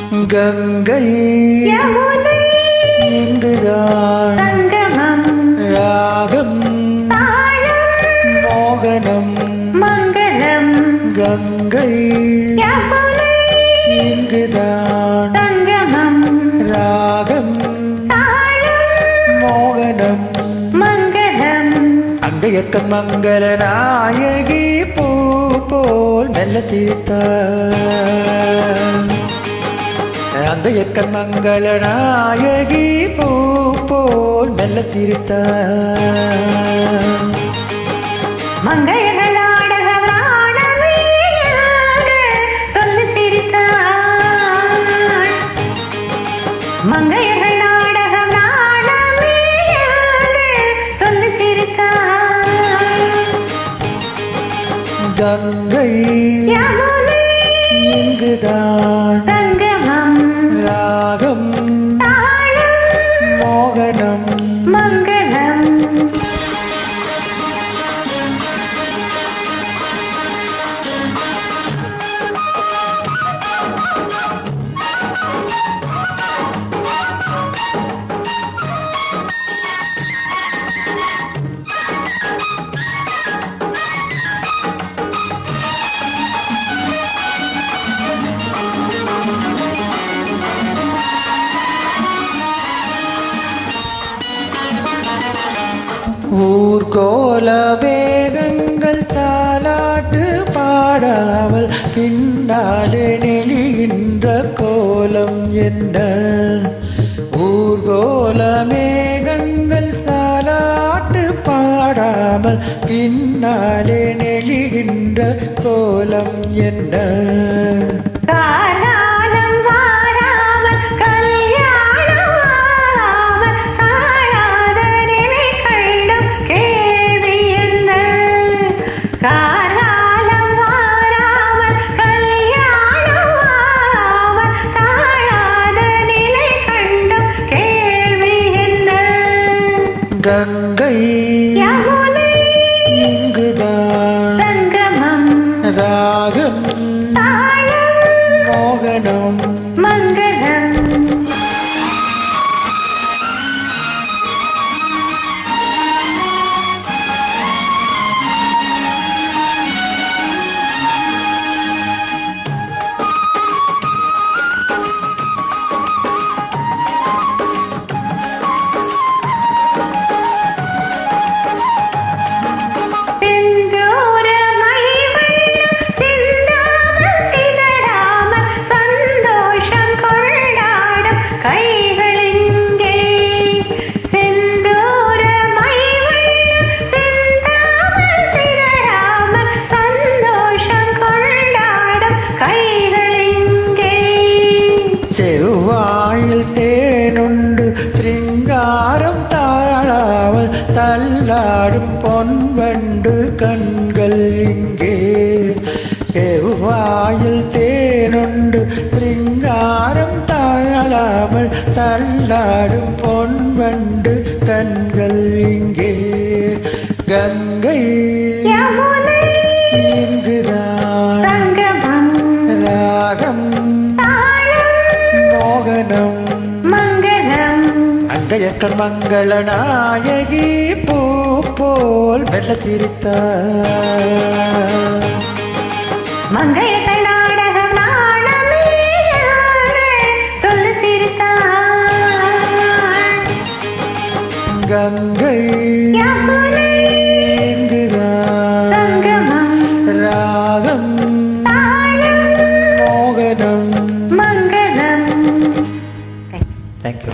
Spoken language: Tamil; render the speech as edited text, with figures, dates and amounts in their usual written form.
கங்கை யமுனை இங்குதான் சங்கமம் ராகம் தாளம் மோகனம் மங்களம் கங்கை யமுனை இங்குதான் சங்கமம் ராகம் தாளம் மோகனம் மங்களம் அங்கையக்க மங்கள நாயகி பூ போல் மெல்ல சிரித்தாள் அங்கையக்க மங்கள நாயகி பூ போல் மெல்ல சிரித்தாள் மங்கையர்கள் ஆடகரானவே சொல்லி சிரித்தாள் மங்கையர்கள் ஆடகரானவே சொல்லி சிரித்தாள் கங்கை யமுனை இங்குதான் சங்கமம் ராகம் தாளம் மோகனம் மங்களம் ஊர்கோல வேகங்கள் தாலாட்டு பாடாமல் பின்னாலே நெளிகின்ற கோலம் என்ன ஊர்கோல மேகங்கள் தாலாட்டு பாடாமல் பின்னாலே நெளிகின்ற கோலம் என்ன காலாலம் வாராமல் கல்யாணம் ஆகாமல் காணாத நிலை கண்டும் கேள்வி என்ன காலாலம் வாராமல் கல்யாணம் ஆகாமல் காணாத நிலை கண்டும் கேள்வி என்ன கங்கை யமுனை இங்குதான் சங்கமம் ராகம் தாளம் மோகனம் மங்களம் செவ்வாயில் தேனுண்டு சிங்காரம் தாழாமல் தள்ளாடும் பொன்வண்டு கண்கள் இங்கே செவ்வாயில் தேனுண்டு சிங்காரம் தாழாமல் தள்ளாடும் பொன்வண்டு கண்கள் இங்கே கங்கை யமுனை இங்குதான் சங்கமம் ராகம் மோகனம் மங்களம் அங்கையக்க மங்கள நாயகி பூ போல் மெல்ல சிரித்தாள் மங்கையர்கள்